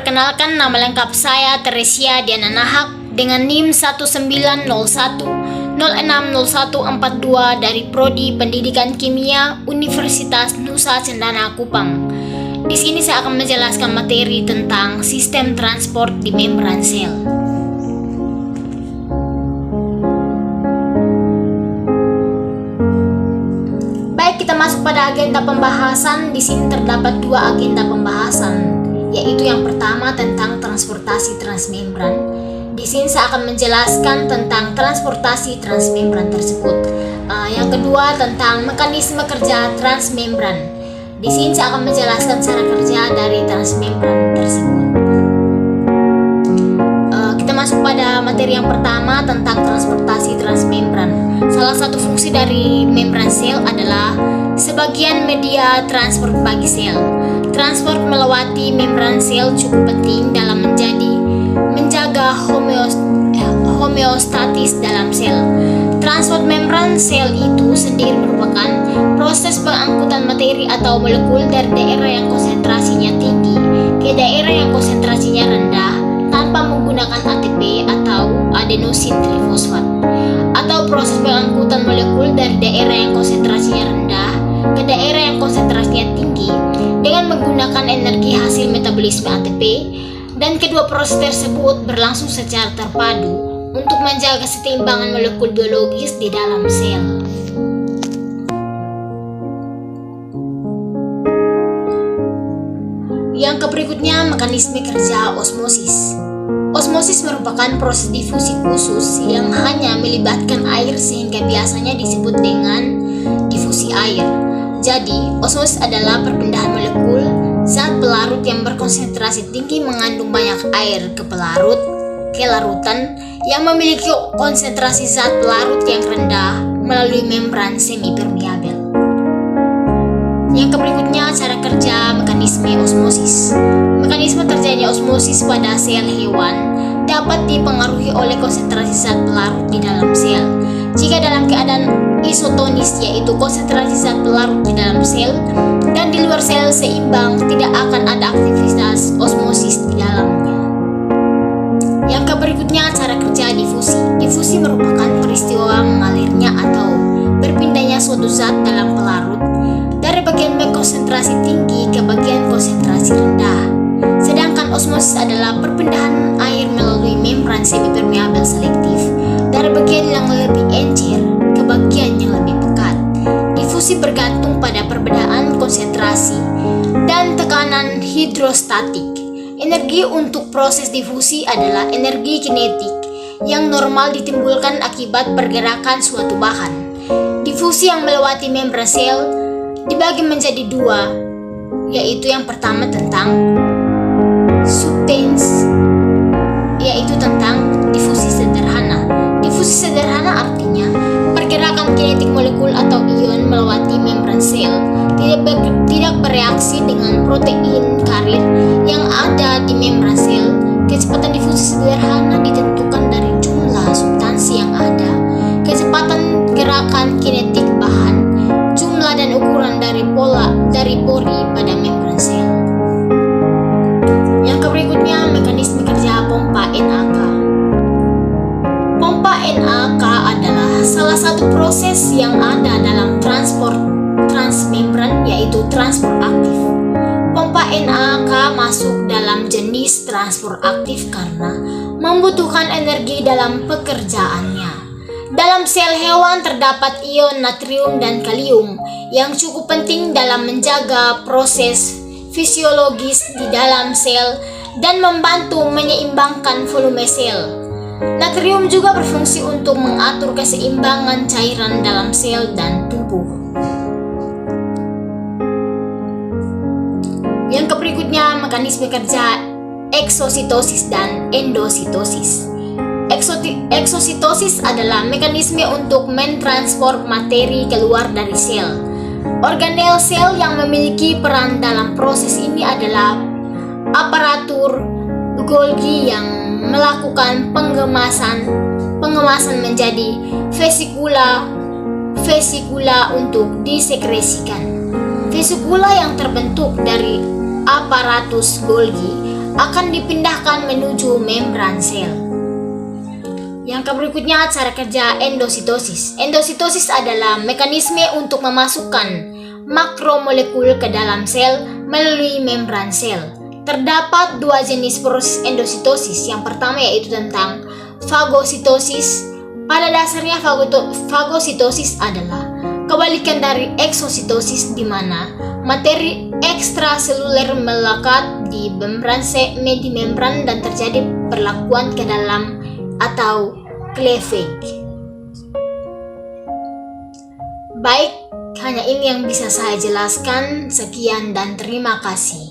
Perkenalkan, nama lengkap saya Teresia Diana Nahak dengan NIM 1901-060142 dari Prodi Pendidikan Kimia Universitas Nusa Cendana Kupang. Di sini saya akan menjelaskan materi tentang sistem transport di membran sel. Baik, kita masuk pada agenda pembahasan. Di sini terdapat dua agenda pembahasan, yaitu yang pertama tentang transportasi transmembran. Di sini saya akan menjelaskan tentang transportasi transmembran tersebut. Yang kedua tentang mekanisme kerja transmembran. Di sini saya akan menjelaskan cara kerja dari transmembran tersebut. Kita masuk pada materi yang pertama tentang transportasi transmembran. Salah satu fungsi dari membran sel adalah sebagian media transport bagi sel. Transport melewati membran sel cukup penting dalam menjaga homeostatis dalam sel. Transport membran sel itu sendiri merupakan proses pengangkutan materi atau molekul dari daerah yang konsentrasinya tinggi ke daerah yang konsentrasinya rendah tanpa menggunakan ATP atau adenosin trifosfat, atau proses pengangkutan molekul dari daerah yang konsentrasinya rendah ke daerah yang konsentrasinya tinggi dengan menggunakan energi hasil metabolisme ATP, dan kedua proses tersebut berlangsung secara terpadu untuk menjaga keseimbangan molekul biologis di dalam sel. Yang berikutnya, mekanisme kerja osmosis. Osmosis merupakan proses difusi khusus yang hanya melibatkan air sehingga biasanya disebut dengan difusi air. Jadi, osmosis adalah perpindahan molekul zat pelarut yang berkonsentrasi tinggi mengandung banyak air ke larutan yang memiliki konsentrasi zat pelarut yang rendah melalui membran semipermeabel. Yang berikutnya, cara kerja mekanisme osmosis. Mekanisme terjadinya osmosis pada sel hewan dapat dipengaruhi oleh konsentrasi zat pelarut di dalam sel. Jika dalam keadaan isotonis, yaitu konsentrasi zat pelarut di dalam sel dan di luar sel seimbang, tidak akan ada aktivitas osmosis di dalamnya. Yang berikutnya, cara kerja difusi. Difusi merupakan peristiwa mengalirnya atau berpindahnya suatu zat dalam pelarut dari bagian konsentrasi tinggi ke bagian konsentrasi rendah. Sedangkan osmosis adalah perpindahan air melalui membran semipermeabel selektif dari bagian yang lebih encer ke bagian yang lebih pekat. Difusi bergantung pada perbedaan konsentrasi dan tekanan hidrostatik. Energi untuk proses difusi adalah energi kinetik yang normal ditimbulkan akibat pergerakan suatu bahan. Difusi yang melewati membran sel dibagi menjadi dua, yaitu yang pertama tentang subtens, yaitu tentang difusi sederhana. Difusi sederhana artinya pergerakan kinetik molekul atau ion melewati membran sel tidak bereaksi dengan protein karir yang ada di membran sel. Kecepatan difusi sederhana ditentukan dari jumlah substansi yang ada, kecepatan gerakan kinetik bahan, jumlah dan ukuran dari pori pada membran sel. Yang berikutnya, mekanisme kerja pompa NaK. Pompa NaK adalah salah satu proses yang ada dalam transport transmembran, yaitu transport aktif. Pompa NaK masuk dalam jenis transport aktif karena membutuhkan energi dalam pekerjaannya. Dalam sel hewan terdapat ion natrium dan kalium yang cukup penting dalam menjaga proses fisiologis di dalam sel dan membantu menyeimbangkan volume sel. Natrium juga berfungsi untuk mengatur keseimbangan cairan dalam sel dan tubuh. Yang berikutnya, mekanisme kerja eksositosis dan endositosis. Eksositosis adalah mekanisme untuk mentransfer materi keluar dari sel. Organel sel yang memiliki peran dalam proses ini adalah aparatur Golgi yang melakukan pengemasan menjadi vesikula untuk disekresikan. Vesikula yang terbentuk dari aparatus Golgi akan dipindahkan menuju membran sel. Yang berikutnya cara kerja endositosis. Endositosis adalah mekanisme untuk memasukkan makromolekul ke dalam sel melalui membran sel. Terdapat dua jenis proses endositosis. Yang pertama yaitu tentang fagositosis. Pada dasarnya fagositosis adalah kebalikan dari eksositosis, di mana materi ekstraseluler melekat di membran dan terjadi perlakuan ke dalam atau cleavage. Baik, hanya ini yang bisa saya jelaskan. Sekian dan terima kasih.